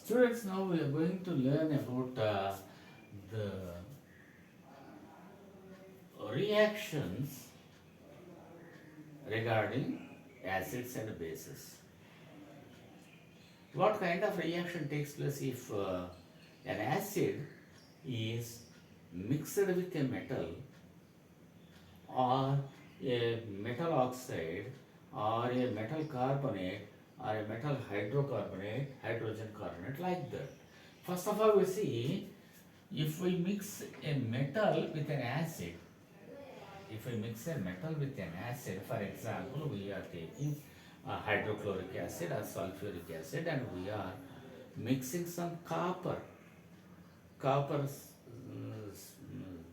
Students, now we are going to learn about the reactions regarding acids and bases. What kind of reaction takes place if an acid is mixed with a metal or a metal oxide or a metal carbonate or a metal hydrocarbonate, hydrogen carbonate, like that. First of all, we see if we mix a metal with an acid, if we mix a metal with an acid, for example, we are taking hydrochloric acid or sulfuric acid and we are mixing some copper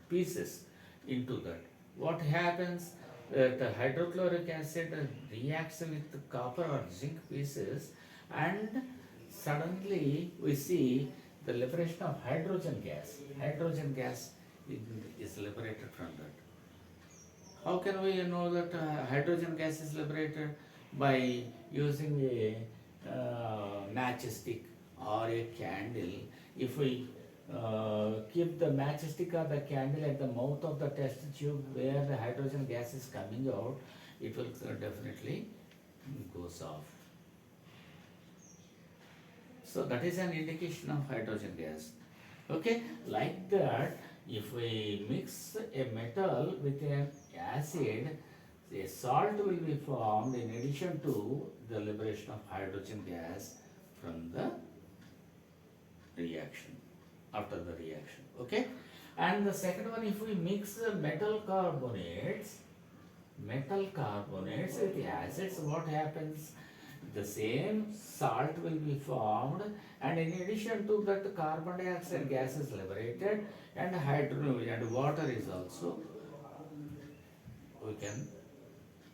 pieces into that. What happens? The hydrochloric acid reacts with the copper or zinc pieces, and suddenly we see the liberation of hydrogen gas. Hydrogen gas is liberated from that. How can we know that hydrogen gas is liberated? By using a matchstick or a candle. If we keep the matchstick or the candle at the mouth of the test tube where the hydrogen gas is coming out, it will definitely goes off. So that is an indication of hydrogen gas. Okay, like that, if we mix a metal with an acid, a salt will be formed in addition to the liberation of hydrogen gas from the reaction, after the reaction. Okay, and the second one, if we mix metal carbonates with the acids, what happens? The same salt will be formed, and in addition to that, carbon dioxide gas is liberated, and hydrogen and water is also we can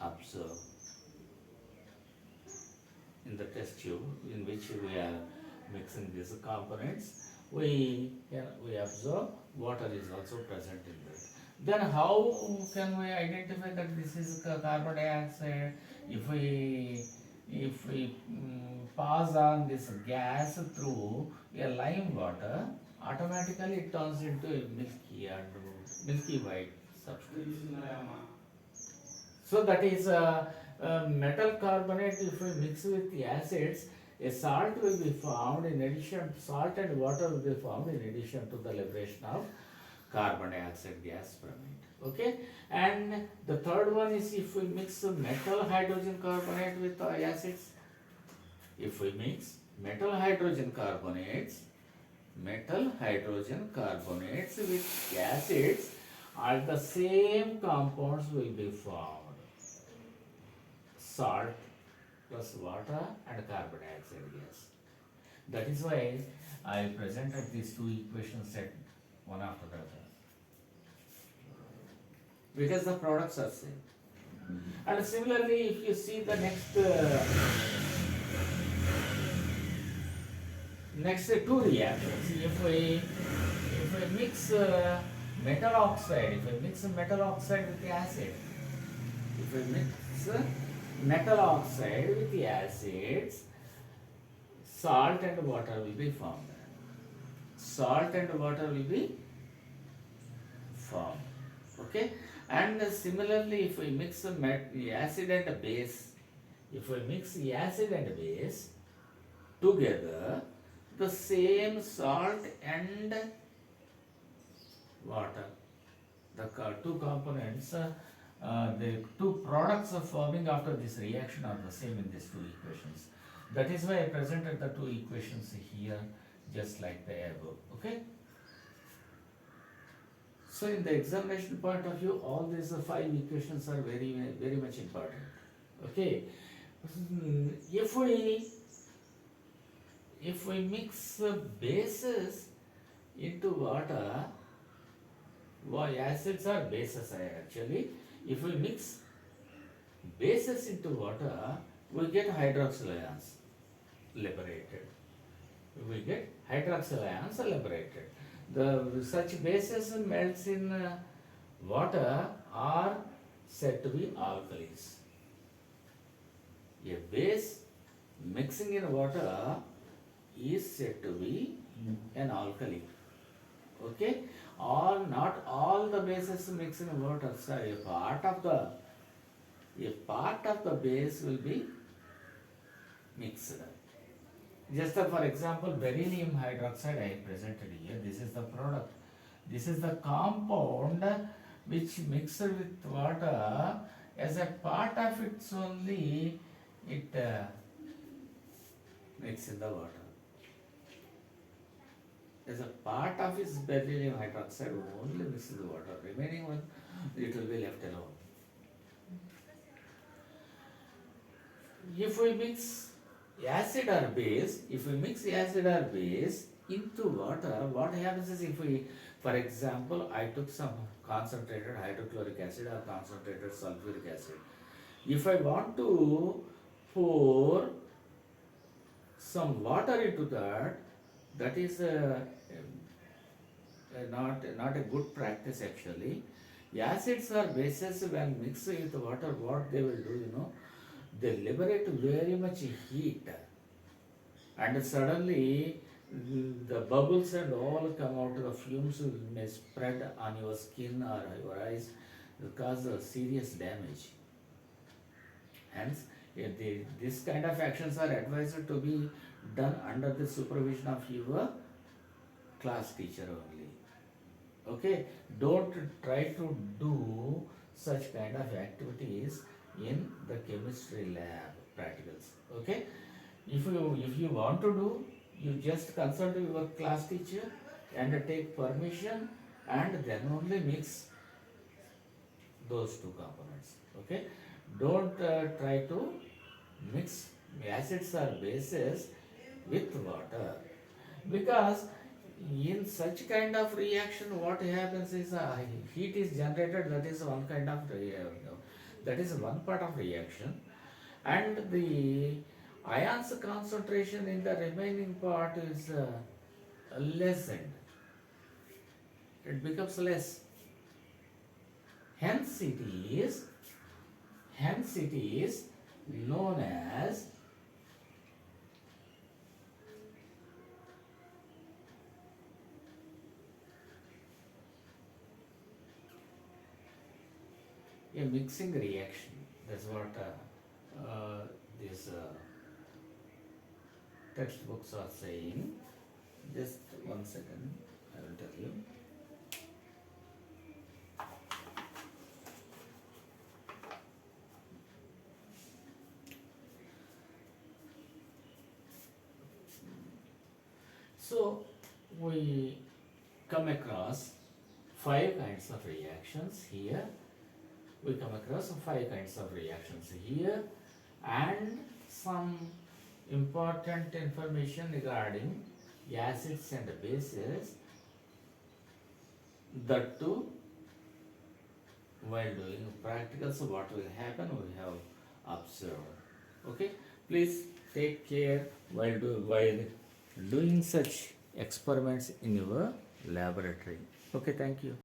observe in the test tube in which we are mixing these components. We observe water is also present in that. Then how can we identify that this is carbon dioxide? If we pass on this gas through a lime water, automatically it turns into a milky white substance. So that is metal carbonate. If we mix with the acids, a salt will be formed in addition. Salt and water will be formed in addition to the liberation of carbon dioxide gas from it. Okay, and the third one is if we mix metal hydrogen carbonate with acids. If we mix metal hydrogen carbonates with acids, all the same compounds will be formed. Salt plus water and carbon dioxide gas. That is why I presented these two equations set one after the other. Because the products are same. And similarly, if you see the next two reactions, if we mix metal oxide with the acid, if we mix metal oxide with the acids, salt and water will be formed. Okay, and similarly, if we mix the acid and the base, together, the same salt and water, the two components, the two products of forming after this reaction are the same in these two equations. That is why I presented the two equations here just like the above. Okay. So in the examination point of view, all these five equations are very, very much important. Okay. If we mix bases into water, acids are bases actually. If we mix bases into water, we get hydroxyl ions liberated. Such bases melts in water are said to be alkalis. A base mixing in water is said to be an alkali. Okay, all not all the bases mixed in water. So a part of the base will be mixed. Just for example, beryllium hydroxide I presented here. This is the product. This is the compound which mixed with water. As a part of its only, it mixes in the water. As a part of its beryllium hydroxide only mixes the water. Remaining one, it will be left alone. If we mix acid or base, into water, what happens is, if we, for example, I took some concentrated hydrochloric acid or concentrated sulfuric acid. If I want to pour some water into that, that is not a good practice actually. Acids or bases, when mixed with water, what they will do, they liberate very much heat, and suddenly the bubbles and all come out, the fumes may spread on your skin or your eyes, will cause serious damage. Hence, this kind of actions are advised to be done under the supervision of your class teacher only. Okay, don't try to do such kind of activities in the chemistry lab practicals. Okay, if you want to do, you just consult your class teacher and take permission, and then only mix those two components. Okay, don't try to mix acids or bases with water, because in such kind of reaction what happens is heat is generated. That is one kind of that is one part of reaction, and the ions concentration in the remaining part is lessened. It becomes less. Hence it is known as a mixing reaction. That's what these textbooks are saying. Just 1 second, I will tell you. So we come across 5 kinds of reactions here. We come across 5 kinds of reactions here, and some important information regarding acids and bases. That too, while doing practicals, what will happen we have observed. Okay, please take care while doing such experiments in your laboratory. Okay, thank you.